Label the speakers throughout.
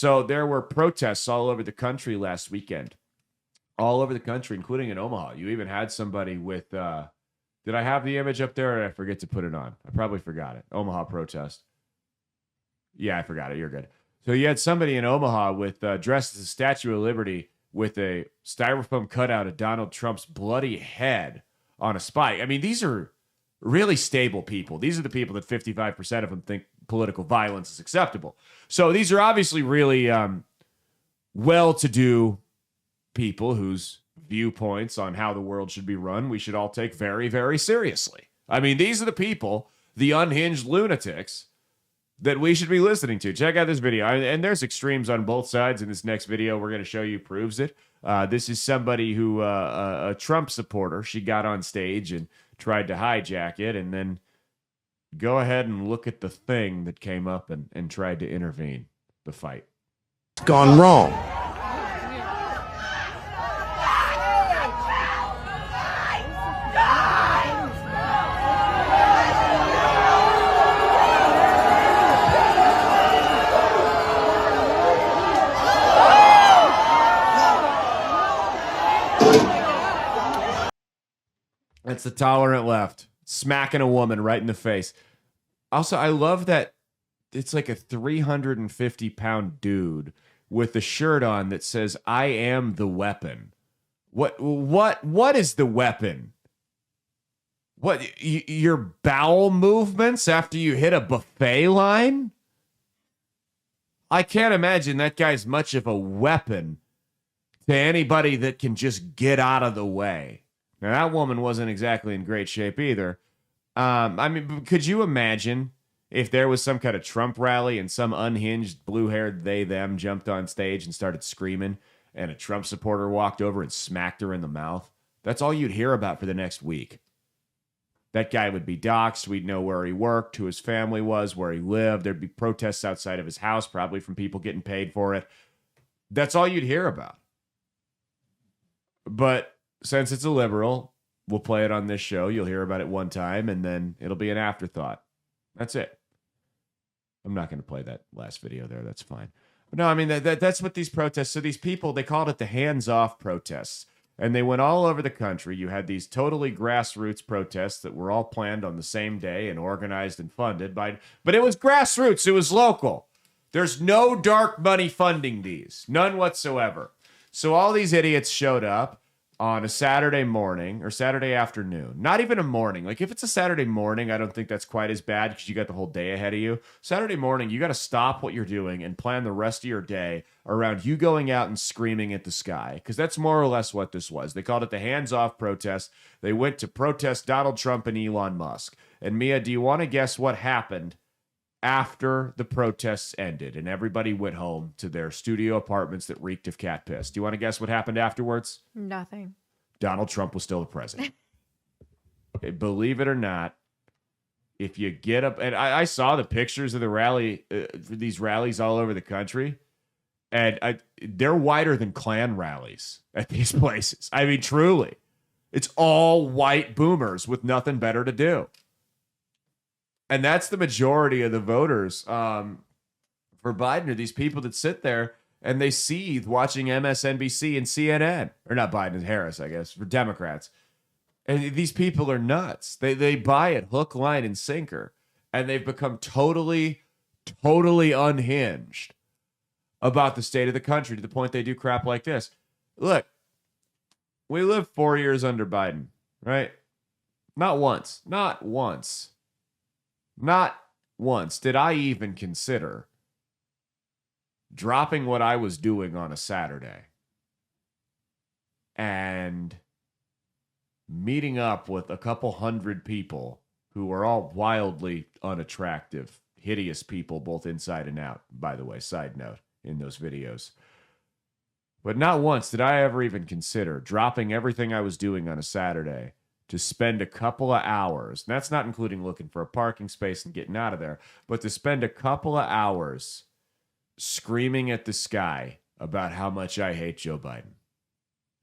Speaker 1: So there were protests all over the country last weekend, all over the country, including in Omaha. You even had somebody with, did I have the image up there or did I forget to put it on? I probably forgot it. Omaha protest. Yeah, I forgot it. You're good. So you had somebody in Omaha with dressed as a Statue of Liberty with a styrofoam cutout of Donald Trump's bloody head on a spike. I mean, these are really stable people. These are the people that 55% of them think political violence is acceptable. So these are obviously really well-to-do people whose viewpoints on how the world should be run we should all take very, very seriously. I mean, these are the people, the unhinged lunatics, that we should be listening to. Check out this video. And there's extremes on both sides, and this next video we're going to show you proves it. This is somebody who, a Trump supporter, she got on stage and tried to hijack it, and then go ahead and look at the thing that came up and tried to intervene the fight.
Speaker 2: It's gone wrong.
Speaker 1: That's the tolerant left, smacking a woman right in the face. Also, I love that it's like a 350-pound dude with a shirt on that says, "I am the weapon." What is the weapon? What, your bowel movements after you hit a buffet line? I can't imagine that guy's much of a weapon to anybody that can just get out of the way. Now, that woman wasn't exactly in great shape either. I mean, could you imagine if there was some kind of Trump rally and some unhinged blue-haired they-them jumped on stage and started screaming and a Trump supporter walked over and smacked her in the mouth? That's all you'd hear about for the next week. That guy would be doxxed. We'd know where he worked, who his family was, where he lived. There'd be protests outside of his house, probably from people getting paid for it. That's all you'd hear about. But since it's a liberal, we'll play it on this show. You'll hear about it one time, and then it'll be an afterthought. That's it. I'm not going to play that last video there. That's fine. But no, I mean, that's what these protests, so these people, they called it the hands-off protests, and they went all over the country. You had these totally grassroots protests that were all planned on the same day and organized and funded by, but it was grassroots. It was local. There's no dark money funding these. None whatsoever. So all these idiots showed up on a Saturday morning or Saturday afternoon. Not even a morning. Like, if it's a Saturday morning, I don't think that's quite as bad because you got the whole day ahead of you. Saturday morning, you got to stop what you're doing and plan the rest of your day around you going out and screaming at the sky, because that's more or less what this was. They called it the hands-off protest. They went to protest Donald Trump and Elon Musk. And Mia, do you want to guess what happened after the protests ended and everybody went home to their studio apartments that reeked of cat piss? Do you want to guess what happened afterwards?
Speaker 3: Nothing.
Speaker 1: Donald Trump was still the president. Believe it or not, if you get up, and I saw the pictures of the rally, these rallies all over the country, and they're wider than Klan rallies at these places. I mean, truly, it's all white boomers with nothing better to do. And that's the majority of the voters for Biden, are these people that sit there and they seethe watching MSNBC and CNN. Or not Biden, Harris, I guess, for Democrats. And these people are nuts. They buy it hook, line, and sinker. And they've become totally unhinged about the state of the country to the point they do crap like this. Look, we lived 4 years under Biden, right? Not once did I even consider dropping what I was doing on a Saturday and meeting up with a couple hundred people who are all wildly unattractive, hideous people, both inside and out, by the way, side note, in those videos. But not once did I ever even consider dropping everything I was doing on a Saturday to spend a couple of hours, and that's not including looking for a parking space and getting out of there, but to spend a couple of hours screaming at the sky about how much I hate Joe Biden.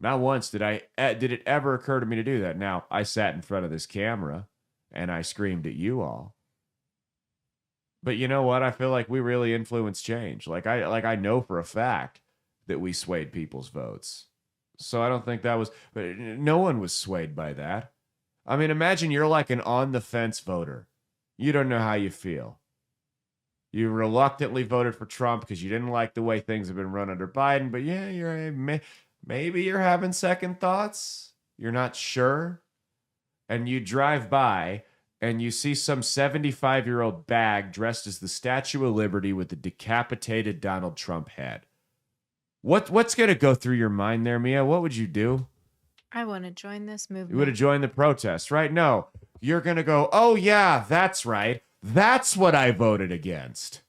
Speaker 1: Not once did it ever occur to me to do that. Now, I sat in front of this camera and I screamed at you all. But you know what? I feel like we really influence change. I know for a fact that we swayed people's votes. So I don't think that was, but no one was swayed by that. I mean, imagine you're like an on the fence voter. You don't know how you feel. You reluctantly voted for Trump because you didn't like the way things have been run under Biden, but yeah, maybe you're having second thoughts. You're not sure. And you drive by and you see some 75-year-old bag dressed as the Statue of Liberty with the decapitated Donald Trump head. What's going to go through your mind there, Mia? What would you do?
Speaker 2: I want to join this movement.
Speaker 1: You would have joined the protest, right? No. You're going to go, "Oh yeah, that's right. That's what I voted against.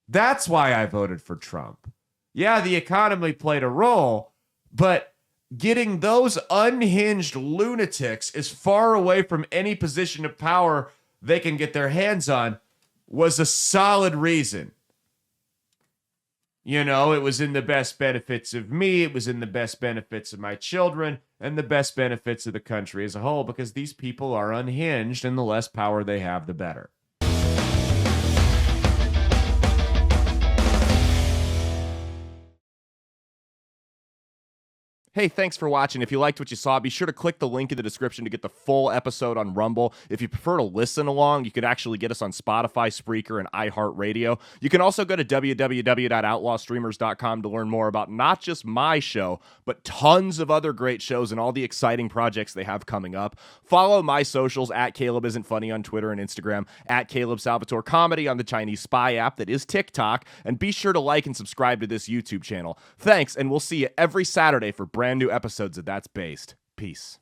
Speaker 1: That's why I voted for Trump." Yeah, the economy played a role, but getting those unhinged lunatics as far away from any position of power they can get their hands on was a solid reason. You know, it was in the best benefits of me, it was in the best benefits of my children, and the best benefits of the country as a whole, because these people are unhinged, and the less power they have, the better.
Speaker 3: Hey, thanks for watching. If you liked what you saw, be sure to click the link in the description to get the full episode on Rumble. If you prefer to listen along, you could actually get us on Spotify, Spreaker, and iHeartRadio. You can also go to www.outlawstreamers.com to learn more about not just my show, but tons of other great shows and all the exciting projects they have coming up. Follow my socials at Caleb Isn't Funny on Twitter and Instagram, at Caleb Salvatore Comedy on the Chinese Spy app that is TikTok, and be sure to like and subscribe to this YouTube channel. Thanks, and we'll see you every Saturday for brand new episodes of That's Based. Peace.